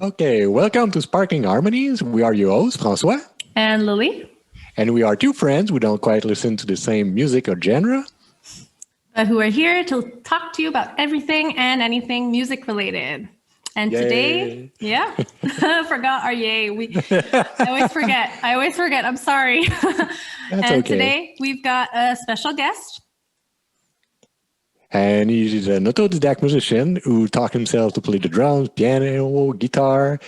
Okay, welcome to Sparking Harmonies. We are your hosts, François. And Lily. And we are two friends who don't quite listen to the same music or genre, but who are here to talk to you about everything and anything music related. And Yay. Today, I forgot our yay. I always forget. I'm sorry. That's and okay. Today we've got a special guest. And he's an autodidact musician who taught himself to play the drums, piano, guitar.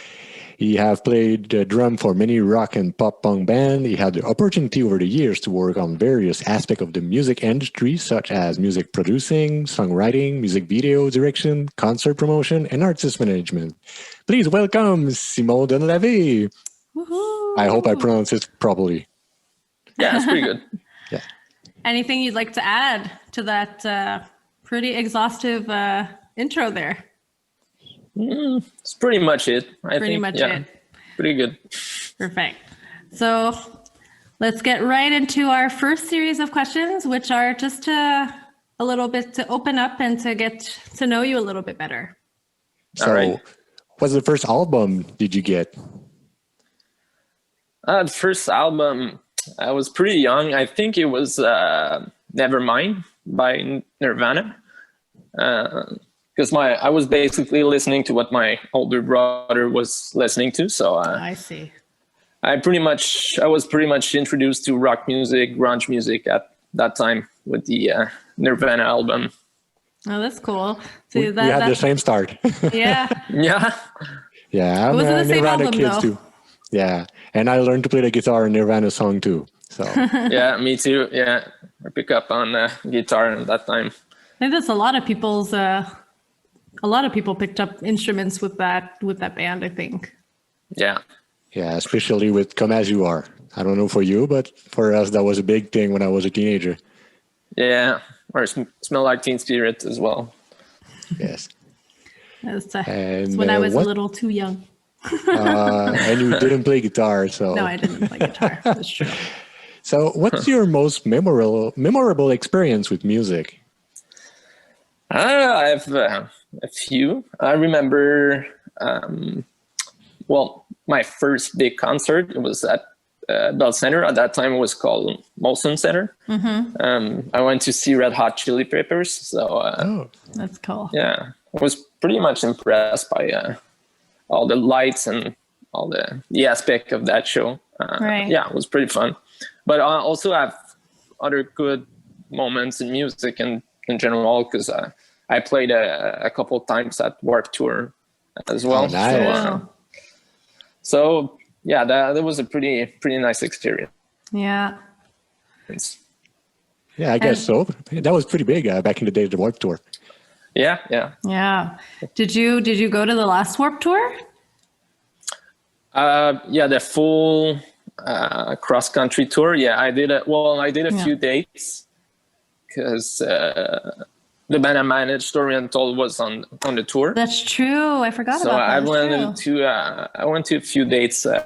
He have played the drum for many rock and pop punk bands. He had the opportunity over the years to work on various aspects of the music industry, such as music producing, songwriting, music video direction, concert promotion, and artist management. Please welcome Simon Dunlavey. Woohoo. I hope I pronounced it properly. Yeah, that's pretty good. Yeah. Anything you'd like to add to that pretty exhaustive intro there? It's pretty much it. I think. Pretty good. Perfect. So let's get right into our first series of questions, which are just a little bit to open up and to get to know you a little bit better. So, right. What's the first album did you get? The first album, I was pretty young. I think it was Nevermind by Nirvana. Because I was basically listening to what my older brother was listening to, so I see. I was pretty much introduced to rock music, grunge music at that time with the Nirvana album. Oh, that's cool. So we had the same start. Yeah. Yeah, it wasn't the same Nirvana album, kids though. too. Yeah, and I learned to play the guitar in Nirvana song too. So yeah, me too. Yeah, I pick up on guitar at that time. I think that's a lot of people's. A lot of people picked up instruments with that band, I think. Yeah, especially with Come As You Are. I don't know for you, but for us, that was a big thing when I was a teenager. Yeah, or Smell Like Teen Spirit as well. Yes. That's when I was a little too young. And you didn't play guitar, so... No, I didn't play guitar. That's true. So what's your most memorable experience with music? I have a few. I remember, my first big concert, it was at Bell Center. At that time, it was called Molson Center. Mm-hmm. I went to see Red Hot Chili Peppers. So that's cool. Yeah, I was pretty much impressed by all the lights and all the aspect of that show. Right. Yeah, it was pretty fun. But I also have other good moments in music and in general, because I played a couple times at Warped Tour as well. Oh, nice. So yeah, that was a pretty nice experience. Yeah. Yeah, I guess so. That was pretty big back in the day of the Warped Tour. Yeah. Did you go to the last Warped Tour? Yeah, the full cross country tour. Yeah, I did a few dates because the band I managed, Story Untold, was on the tour. That's true. I forgot about that. I went to a few dates in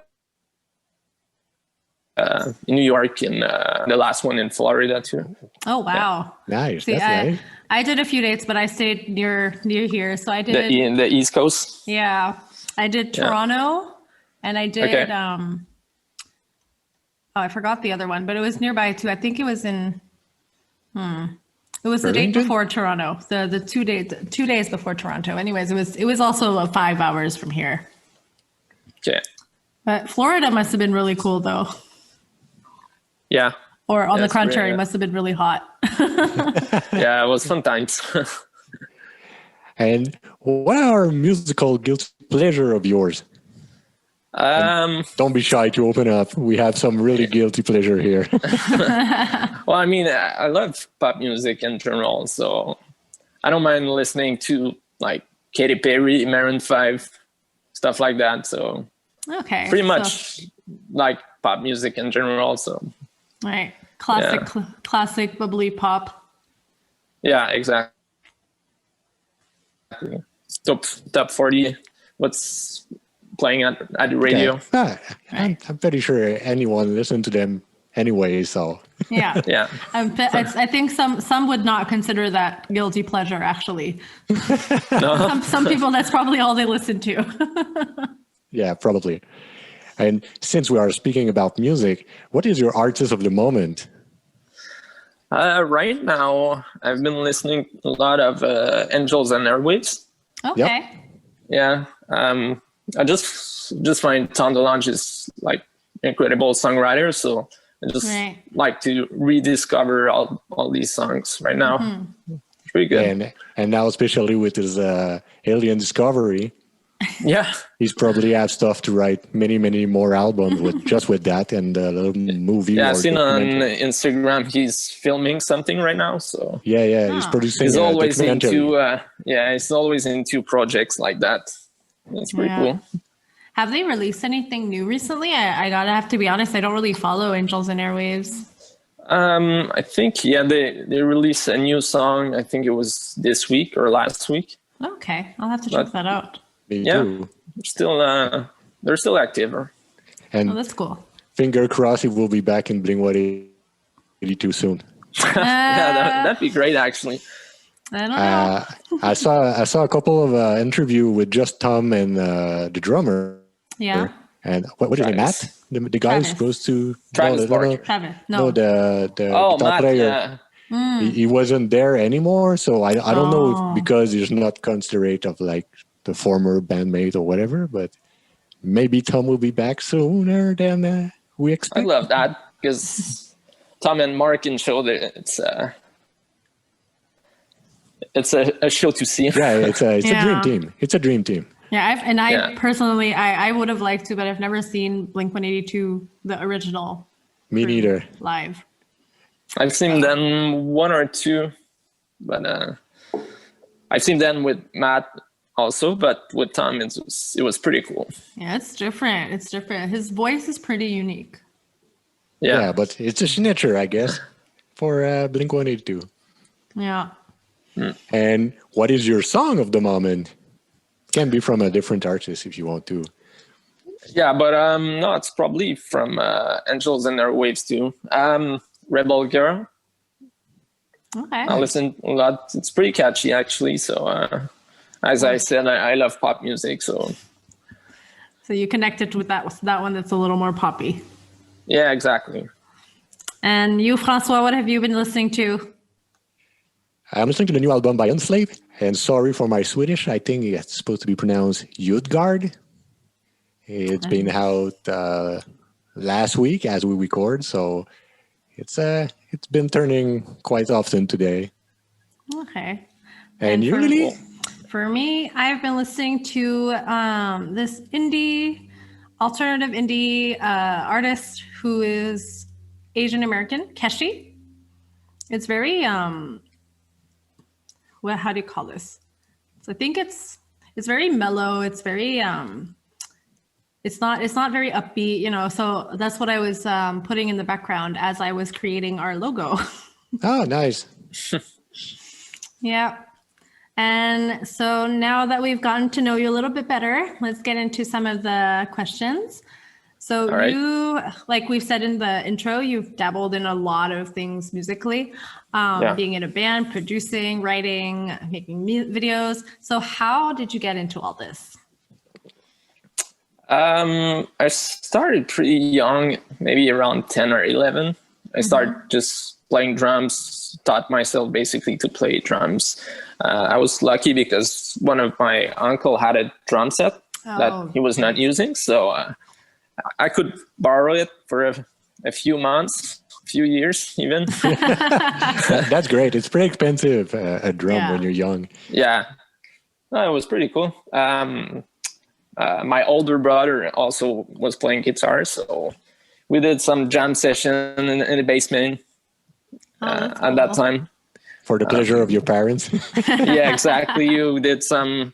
New York and the last one in Florida too. Oh wow! Yeah. Nice. See, that's nice. I did a few dates, but I stayed near here, so I did the East Coast. Yeah, I did Toronto, and I did. Okay. I forgot the other one, but it was nearby too. I think it was in. It was the date before Toronto. The 2 days before Toronto. Anyways, it was also 5 hours from here. Okay. But Florida must have been really cool though. Yeah. Or on the contrary, it must have been really hot. Yeah, it was fun times. And what are musical guilty pleasure of yours? Don't be shy to open up. We have some really guilty pleasure here. Well, I mean, I love pop music in general, so I don't mind listening to like Katy Perry, Maroon 5, stuff like that. So okay, pretty much like pop music in general. So right, classic bubbly pop. Yeah, exactly. Top 40. What's playing at the radio? I'm pretty sure anyone listen to them anyway. So Yeah. Yeah. I think some would not consider that guilty pleasure, actually. No. Some people, that's probably all they listen to. yeah, probably. And since we are speaking about music, what is your artist of the moment? Right now, I've been listening a lot of Angels and Airwaves. Okay. Yeah. I just find Tom DeLonge is like incredible songwriter. So I just Right. like to rediscover all these songs right now. It's pretty good. And now, especially with his Alien Discovery, Yeah. he's probably had stuff to write many more albums with that and a little movie. Yeah, or I've seen on documentary. Instagram he's filming something right now. So Yeah, he's producing. he's always documentary. he's always into projects like that. That's pretty cool. Have they released anything new recently? I gotta have to be honest, I don't really follow Angels and Airwaves. I think they released a new song. I think it was this week or last week. Okay, I'll have to check that out. Me Yeah, too. they're still active. And Oh, that's cool. finger crossed, he will be back in Blink-182 soon. Yeah, that'd be great actually. I don't know. I saw a couple of interview with just Tom and the drummer. Yeah. And what is it, Matt? Travis. The guy who's Travis. supposed to Travis Barker. Travis. no, No. the Oh, guitar Matt. player. Yeah. He wasn't there anymore, so I don't know Oh. if because he's not considerate of like the former bandmate or whatever, but maybe Tom will be back sooner than we I expect. love that because Tom and Mark can show that it's a show to see. Yeah, it's a Yeah. dream team. It's a dream team. Yeah, I Yeah. personally, I would have liked to, but I've never seen Blink-182, the original Me neither. live. I've seen them one or two, but I've seen them with Matt also, but with Tom it was pretty cool. Yeah, it's different. It's different. His voice is pretty unique. Yeah, but it's a signature, I guess, for Blink-182. Yeah. And what is your song of the moment? Can be from a different artist if you want to. Yeah, but no, it's probably from Angels and Airwaves too. Rebel Girl. Okay. I listen a lot. It's pretty catchy actually. So as I said, I love pop music. So So you connected with that one that's a little more poppy. yeah, exactly. And you, Francois, what have you been listening to? I'm listening to the new album by Unslave. And sorry for my Swedish. I think it's supposed to be pronounced Jutgard. It's been out last week as we record, so it's been turning quite often today. Okay. And you really? For me, I've been listening to this alternative indie artist who is Asian American, Keshi. It's very how do you call this? So I think it's very mellow. It's very it's not very upbeat, you know. So that's what I was putting in the background as I was creating our logo. Oh, nice. Yeah. And so now that we've gotten to know you a little bit better, let's get into some of the questions. So All right. you, like we've said in the intro, you've dabbled in a lot of things musically, being in a band, producing, writing, making videos. So how did you get into all this? I started pretty young, maybe around 10 or 11. I started just playing drums, taught myself basically to play drums. I was lucky because one of my uncle had a drum set that he was not using. So I could borrow it for a few months, a few years even. That's great. It's pretty expensive, a drum when you're young. Yeah, no, it was pretty cool. My older brother also was playing guitar, so we did some jam session in the basement at that time. For the pleasure of your parents. Yeah, exactly. You did some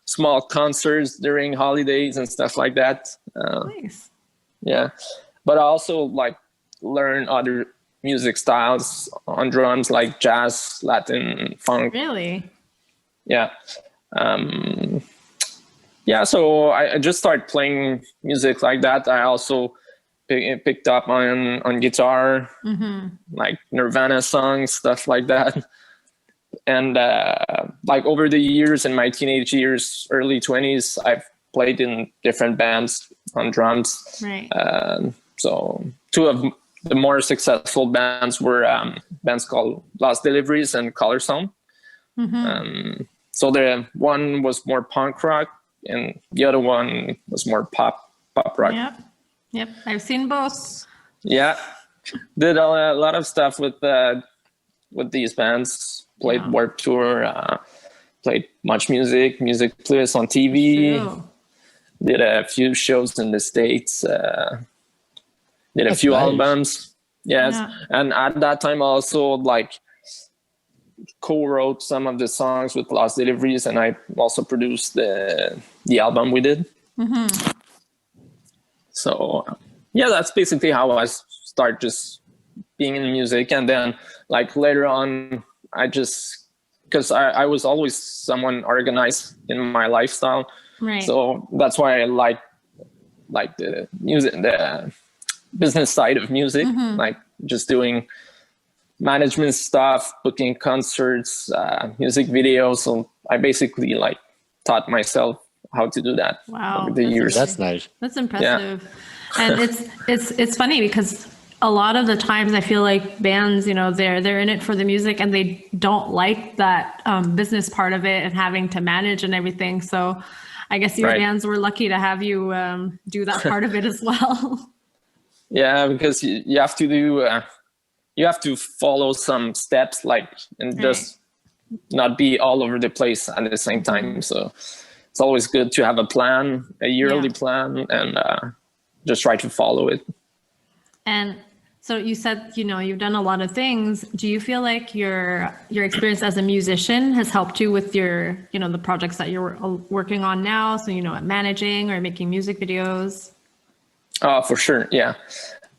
small concerts during holidays and stuff like that. Nice. Yeah, but I also like learn other music styles on drums, like jazz, Latin, funk. Really? Yeah. Yeah, so I just started playing music like that. I also picked up on guitar, like Nirvana songs, stuff like that. And like over the years, in my teenage years, early 20s, I've played in different bands on drums. Right. So two of the more successful bands were bands called Lost Deliveries and Color Sound. So the one was more punk rock, and the other one was more pop rock. Yep. I've seen both. Yeah, did a lot of stuff with these bands. Played Warped Tour, played Much Music Plus on TV. True. Did a few shows in the States. Did a few albums. Yes, and at that time also like co-wrote some of the songs with Lost Deliveries, and I also produced the album we did. So yeah, that's basically how I start just being in music. And then like later on, because I was always someone organized in my lifestyle. Right. So that's why I like the music, the business side of music, like just doing management stuff, booking concerts, music videos. So I basically like taught myself how to do that over the years. That's nice. That's impressive. And it's funny because a lot of the times I feel like bands, they're in it for the music and they don't like that business part of it and having to manage and everything. So I guess your bands were lucky to have you do that part of it as well. Yeah, because you have to do, you have to follow some steps, and just not be all over the place at the same time. So it's always good to have a plan, a yearly plan, and just try to follow it. And so you said, you've done a lot of things. Do you feel like your experience as a musician has helped you with your, the projects that you're working on now? So, managing or making music videos? Oh, for sure. Yeah.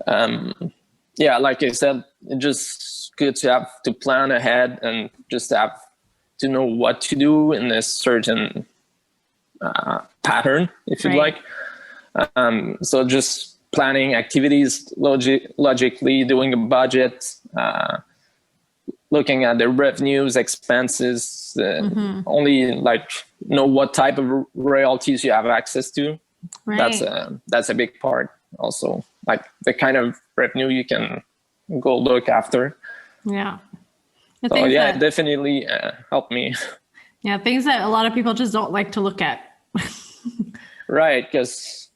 Like I said, it's just good to have to plan ahead and just have to know what to do in a certain pattern, if you'd like. So just planning activities logically, doing a budget, looking at the revenues, expenses, only know what type of royalties you have access to. Right. That's a big part also, like the kind of revenue you can go look after. Yeah. So it definitely helped me. Yeah, things that a lot of people just don't like to look at. Right, because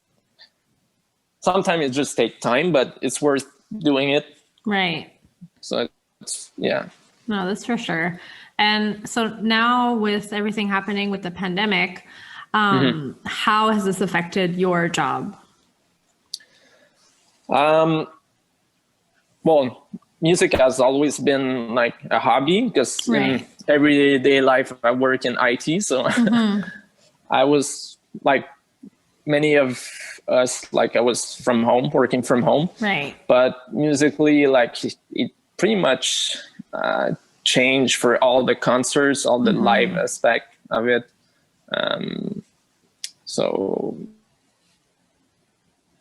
sometimes it just takes time, but it's worth doing it. Right. So No, that's for sure. And so now with everything happening with the pandemic, how has this affected your job? Well, music has always been like a hobby because in everyday life I work in IT. So I was like many of us, I was from home, working from home. Right. But musically, it pretty much changed for all the concerts, all the live aspect of it.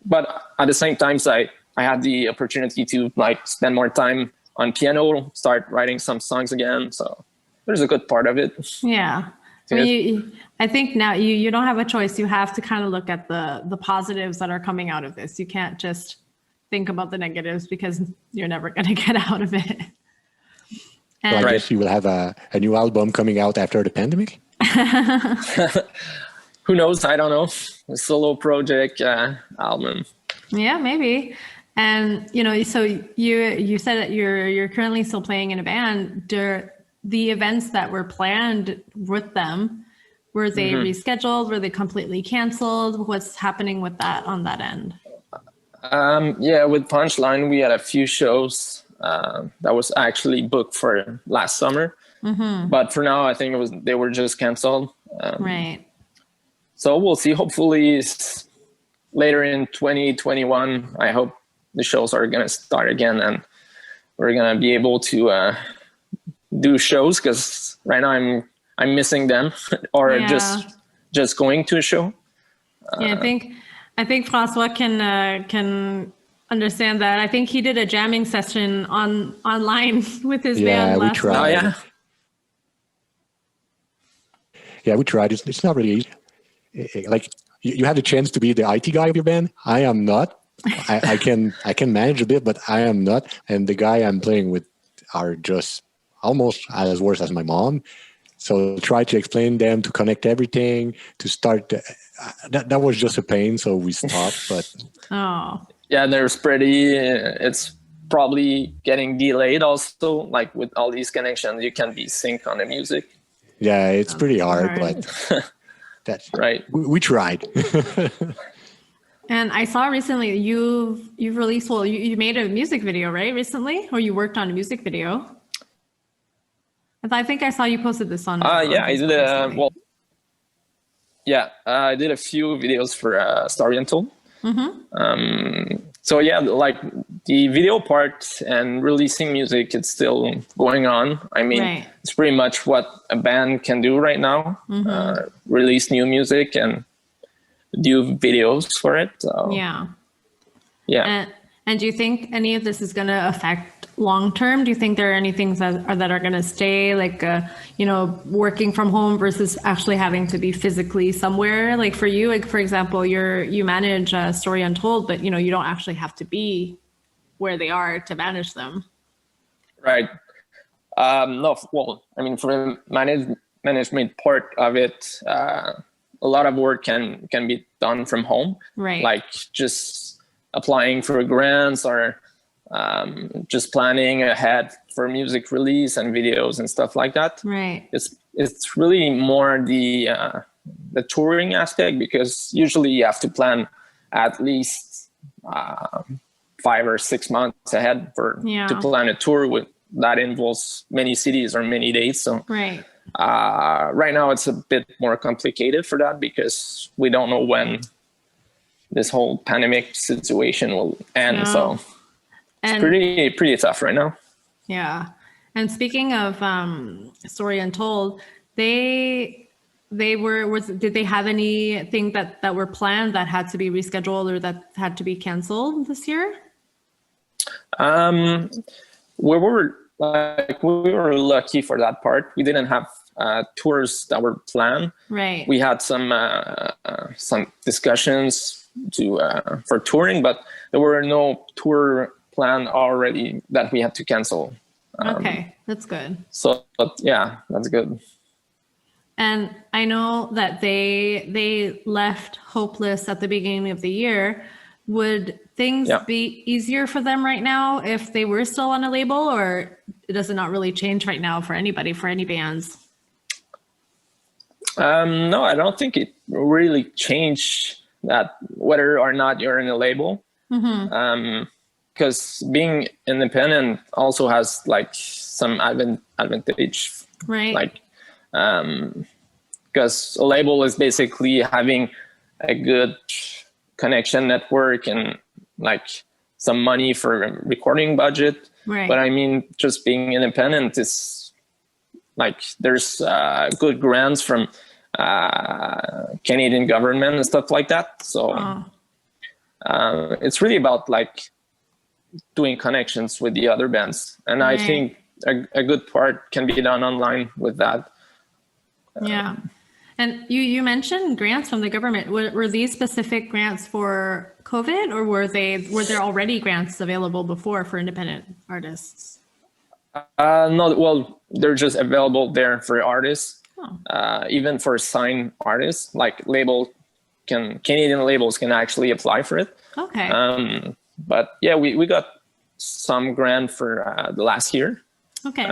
But at the same time, I had the opportunity to spend more time on piano, start writing some songs again. So there's a good part of it. Yeah. I think now you don't have a choice. You have to kind of look at the positives that are coming out of this. You can't just think about the negatives because you're never going to get out of it. And so I guess you will have a new album coming out after the pandemic? Who knows? I don't know. A solo project album. Yeah, maybe. And, so you said that you're currently still playing in a band. The events that were planned with them, were they rescheduled? Were they completely canceled? What's happening with that on that end? With Punchline, we had a few shows that was actually booked for last summer. But for now, I think they were just canceled. Right. So we'll see. Hopefully later in 2021, I hope the shows are going to start again and we're going to be able to do shows, because right now I'm missing them or just going to a show. I think Francois can understand that. I think he did a jamming session online with his Yeah, band we last tried. Oh week. yeah. Yeah, we tried. It's not really easy. Like you had the chance to be the IT guy of your band. I am not. I can manage a bit, but I am not. And the guy I'm playing with are just almost as worse as my mom. So try to explain them, to connect everything, to start. That was just a pain, so we stopped. But Oh, Yeah, there's pretty. It's probably getting delayed also. Like with all these connections, you can be sync on the music, yeah, it's pretty so hard. hard. But that right? we tried. and I saw recently you've released, well, you made a music video, right? Recently, or you worked on a music video. I think I saw you posted this on. Yeah, I Facebook did. recently. Well, yeah, I did a few videos for Story Untold. So yeah, like the video part and releasing music, it's still going on. I mean, Right. it's pretty much what a band can do right now: release new music and do videos for it. So, Yeah. yeah. And do you think any of this is going to affect long term? Do you think there are any things that are going to stay, like working from home versus actually having to be physically somewhere? Like for you, like for example, you manage Story Untold, but you don't actually have to be where they are to manage them. Right. No, well, I mean, for the management part of it, a lot of work can be done from home. Right. Like just applying for grants or just planning ahead for music release and videos and stuff like that. Right. It's really more the touring aspect, because usually you have to plan at least 5 or 6 months ahead to plan a tour that involves many cities or many dates. So right. Right now it's a bit more complicated for that, because we don't know when this whole pandemic situation will end. No. So it's pretty tough right now. Yeah. And speaking of Story Untold, did they have anything that were planned that had to be rescheduled or that had to be canceled this year? We were lucky for that part. We didn't have tours that were planned. Right. We had some discussions for touring, but there were no tour planned already that we had to cancel. Okay, that's good. So, but yeah, that's good. And I know that they left Hopeless at the beginning of the year. Would things be easier for them right now if they were still on a label, or does it not really change right now for anybody, for any bands? No, I don't think it really changed that whether or not you're in a label. Because being independent also has like some advantage, right? Like, because a label is basically having a good connection network and like some money for recording budget. Right. But I mean, just being independent is like there's good grants from Canadian government and stuff like that. So it's really about like doing connections with the other bands, and right. I think a good part can be done online with that. Yeah. And you mentioned grants from the government. Were these specific grants for COVID, or were there already grants available before for independent artists? No, well, they're just available there for artists. Even for signed artists, like Canadian labels can actually apply for it. Okay. But yeah, we got some grant for the last year. Okay.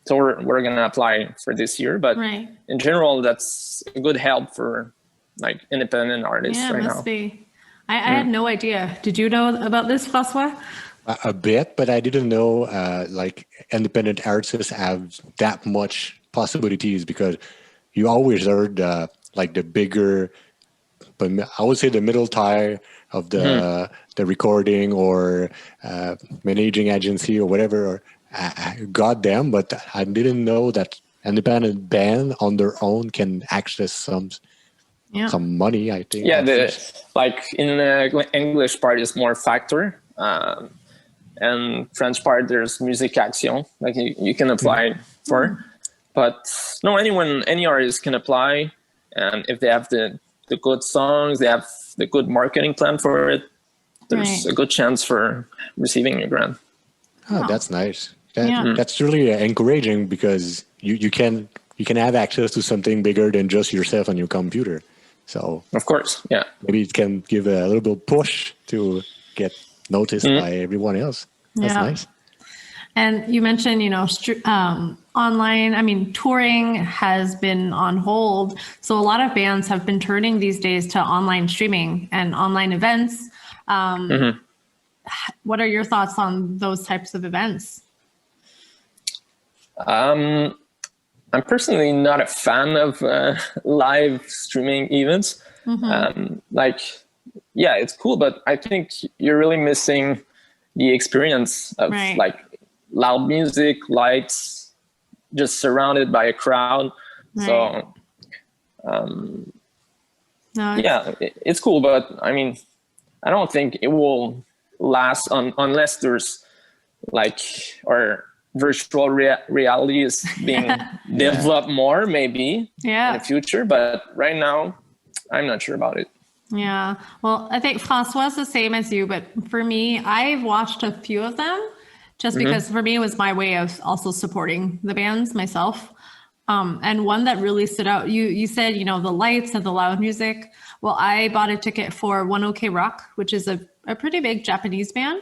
So we're gonna apply for this year, but right. in general, that's a good help for like independent artists right now. Yeah, must be. I had no idea. Did you know about this, François? A bit, but I didn't know like independent artists have that much possibilities, because you always heard like the bigger, but I would say the middle tier of the recording or managing agency or whatever, or got them, but I didn't know that independent band on their own can access some money, I think. Yeah, like in the English part is more factor. and French part there's musique action, like you can apply for. But no, any artist can apply, and if they have the good songs, they have the good marketing plan for it, there's a good chance for receiving a grant. Oh, that's nice. Yeah. That's really encouraging, because you can have access to something bigger than just yourself and your computer. So Of course, yeah. maybe it can give a little bit of push to get noticed by everyone else. That's nice. And you mentioned, online, I mean, touring has been on hold. So a lot of bands have been turning these days to online streaming and online events. What are your thoughts on those types of events? I'm personally not a fan of live streaming events. It's cool, but I think you're really missing the experience of like loud music, lights, just surrounded by a crowd. So, it's cool, but I mean, I don't think it will last unless there's or virtual reality is being developed more, maybe in the future. But right now, I'm not sure about it. Yeah. Well, I think Francois is the same as you, but for me, I've watched a few of them just because for me, it was my way of also supporting the bands myself. And one that really stood out, you said, the lights and the loud music. Well, I bought a ticket for One OK Rock, which is a pretty big Japanese band.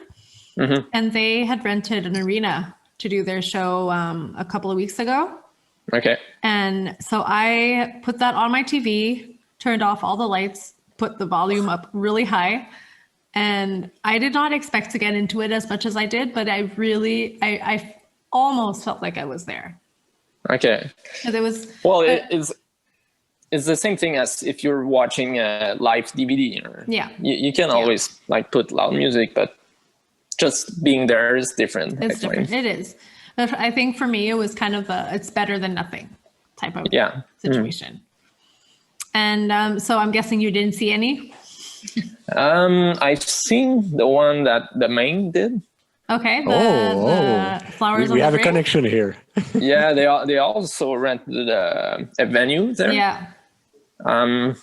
And they had rented an arena to do their show a couple of weeks ago. Okay. And so I put that on my TV, turned off all the lights, put the volume up really high. And I did not expect to get into it as much as I did, but I almost felt like I was there. Okay. And it was it's the same thing as if you're watching a live DVD. You can always put loud music, but just being there is different. It's different. It is. But I think for me, it was kind of it's better than nothing type of situation. And so I'm guessing you didn't see any? I've seen the one that the main did. Okay. The Flowers we on have the a Ring? connection here. Yeah, they also rented a venue there. Yeah. It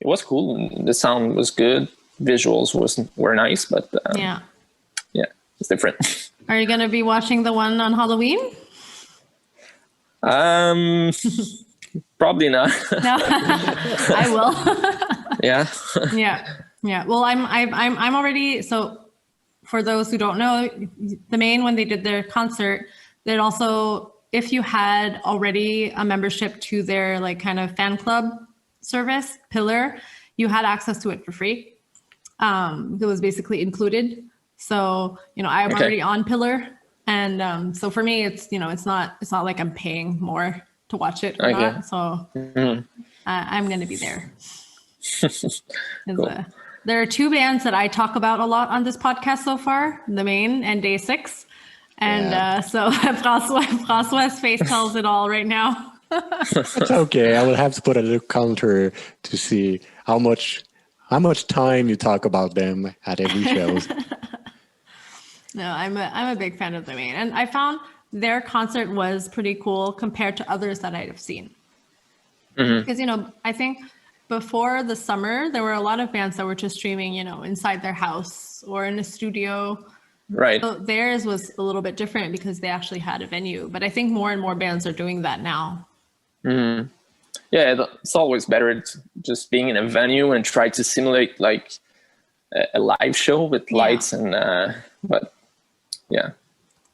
was cool. The sound was good. Visuals were nice, but it's different. Are you going to be watching the one on Halloween? Probably not. No, I will. Yeah. Yeah. Well, I'm already, so for those who don't know, the main, when they did their concert, they'd also, if you had already a membership to their kind of fan club service, Pillar, you had access to it for free. It was basically included. So, I'm already on Pillar. And so for me, it's, it's not like I'm paying more to watch it or not. So I'm going to be there. Cool. There are two bands that I talk about a lot on this podcast so far, The Main and Day 6. And so Francois' face tells it all right now. It's okay. I will have to put a little counter to see how much time you talk about them at every show. No, I'm a big fan of The Main. And I found their concert was pretty cool compared to others that I'd have seen. Because, I think before the summer, there were a lot of bands that were just streaming, inside their house or in a studio. Right. So theirs was a little bit different because they actually had a venue. But I think more and more bands are doing that now. Yeah, it's always better just being in a venue and try to simulate a live show with lights and but yeah.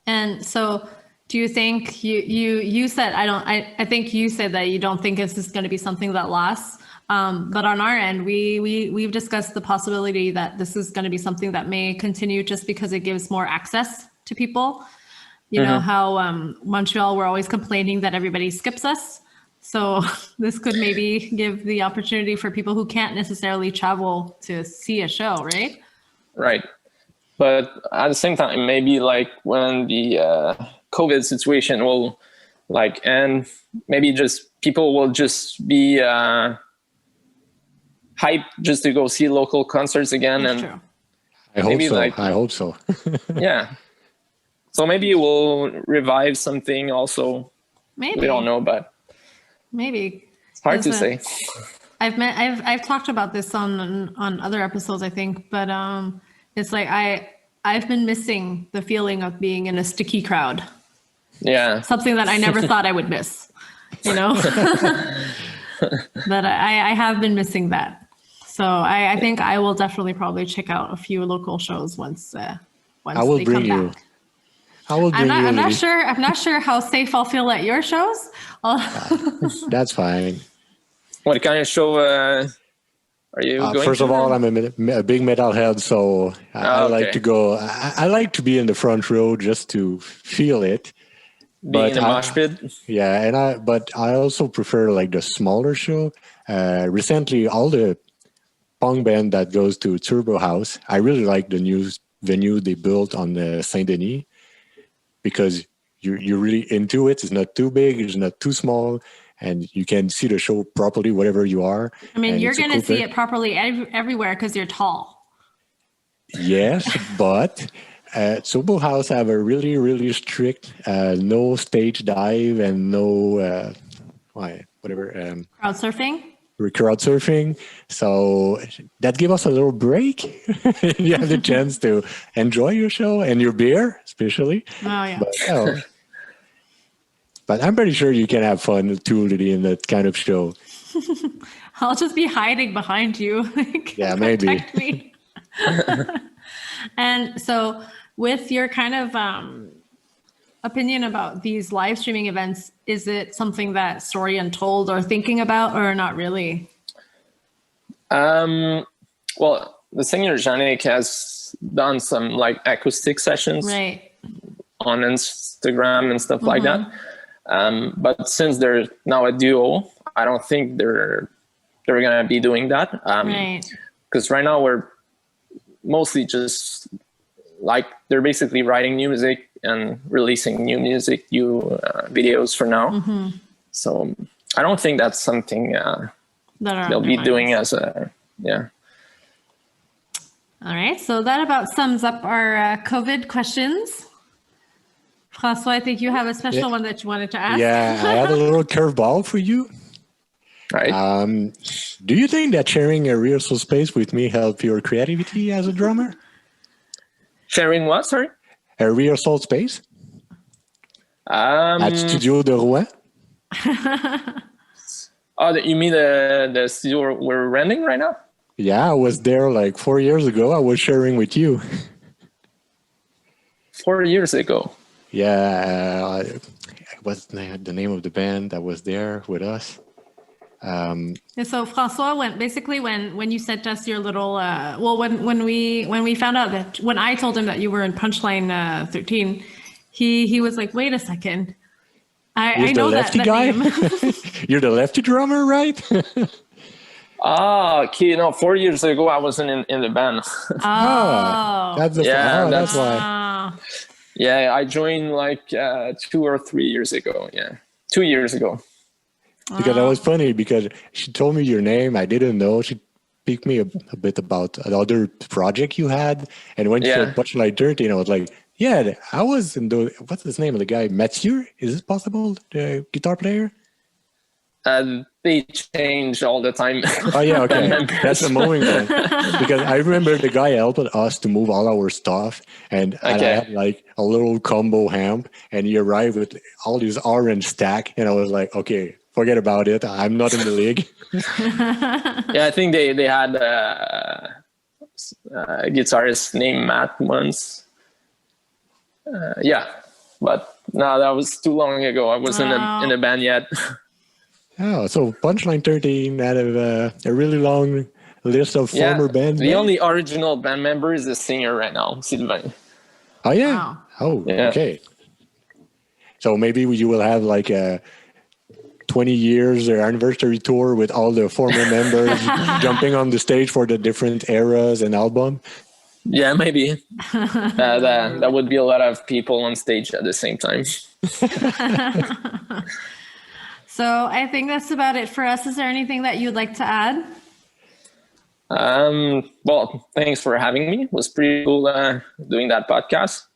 And so do you think you said I think you said that you don't think this is going to be something that lasts. But on our end, we've discussed the possibility that this is going to be something that may continue just because it gives more access to people. You know how Montreal, we're always complaining that everybody skips us. So this could maybe give the opportunity for people who can't necessarily travel to see a show, right? Right. But at the same time, maybe when the COVID situation will end, maybe just people will just be hyped just to go see local concerts again. That's true. I hope maybe so. like I hope so. yeah. So maybe we'll revive something also. Maybe We don't know, but maybe it's hard to 'Cause, say. I've talked about this on other episodes, I think, but it's like I've been missing the feeling of being in a sticky crowd. Yeah. Something that I never thought I would miss, you know. But I have been missing that. So I think I will definitely probably check out a few local shows once I once will they bring come you. back. I will bring you. I'm not Lee. sure. I'm not sure how safe I'll feel at your shows. That's fine. What kind of show are you going First to? of all, I'm a big metalhead, so I like Okay. to go. I like to be in the front row just to feel it. Being in a I- mosh pit. Yeah, but I also prefer like the smaller show. Recently, all the punk band that goes to Turbo House, I really like the new venue they built on Saint Denis because you're really into it. It's not too big, it's not too small, and you can see the show properly wherever you are. I mean, And you're it's a going to cool see place. it properly everywhere because you're tall. Yes, but Turbo House have a really, really strict no stage dive and no whatever. Crowd surfing. Crowd surfing. So that gave us a little break. You have the chance to enjoy your show and your beer, especially. Oh yeah. But I'm pretty sure you can have fun too, Liddy, in that kind of show. I'll just be hiding behind you. Like, Yeah, maybe. protect me. And so, with your kind of opinion about these live streaming events, is it something that Story Untold are thinking about, or not really? Well, the singer Janik has done some like acoustic sessions Right. on Instagram and stuff like that. But since they're now a duo, I don't think they're gonna be doing that. Right. Because right now we're mostly just like they're basically writing new music and releasing new music, new videos for now. So I don't think that's something That are they'll on be their doing minds. as a All right. So that about sums up our COVID questions. François, I think you have a special Yeah. one that you wanted to ask. Yeah, I had a little curveball for you. right. Do you think that sharing a rehearsal space with me helped your creativity as a drummer? Sharing what? Sorry. A rehearsal space at Studio de Rouen? Oh, you mean the studio we're renting right now? Yeah, I was there like 4 years ago. I was sharing with you. 4 years ago. Yeah, what's the name of the band that was there with us? And so François when you sent us your little when we found out that when I told him that you were in Punchline 13, he was like, wait a second. I know that name. You're the lefty drummer, right? Okay. No, 4 years ago I wasn't in the band. That's why. Yeah, I joined like 2 or 3 years ago. Yeah, 2 years ago. Because that was funny because she told me your name. I didn't know. She picked me a bit about another project you had. And when she said Punchline 13, I was like, yeah, I was in the, what's his name of the guy? Mathieu? Is it possible? The guitar player? They change all the time. Oh, yeah, okay. That's the moving one. Because I remember the guy helped us to move all our stuff. And I had like a little combo amp. And he arrived with all this orange stack. And I was like, okay, forget about it. I'm not in the league. Yeah, I think they had a guitarist named Matt once. But no, that was too long ago. I wasn't in a band yet. Oh, so Punchline 13 out of a really long list of former bands. The only original band member is the singer right now, Sylvain. Oh, yeah. Wow. Oh, yeah. Okay. So maybe you will have like a 20 years or anniversary tour with all the former members jumping on the stage for the different eras and album. Yeah, maybe. That would be a lot of people on stage at the same time. So I think that's about it for us. Is there anything that you'd like to add? Well, thanks for having me. It was pretty cool doing that podcast.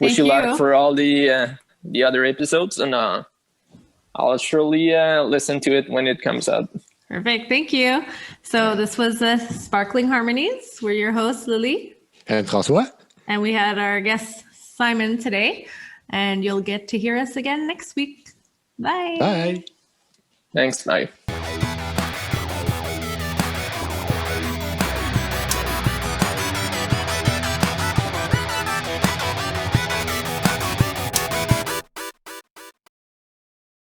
Wish Thank you you. luck for all the other episodes, and I'll surely listen to it when it comes out. Perfect. Thank you. So this was Sparkling Harmonies. We're your hosts, Lily. And François. And we had our guest, Simon, today. And you'll get to hear us again next week. Bye. Bye. Thanks. Bye.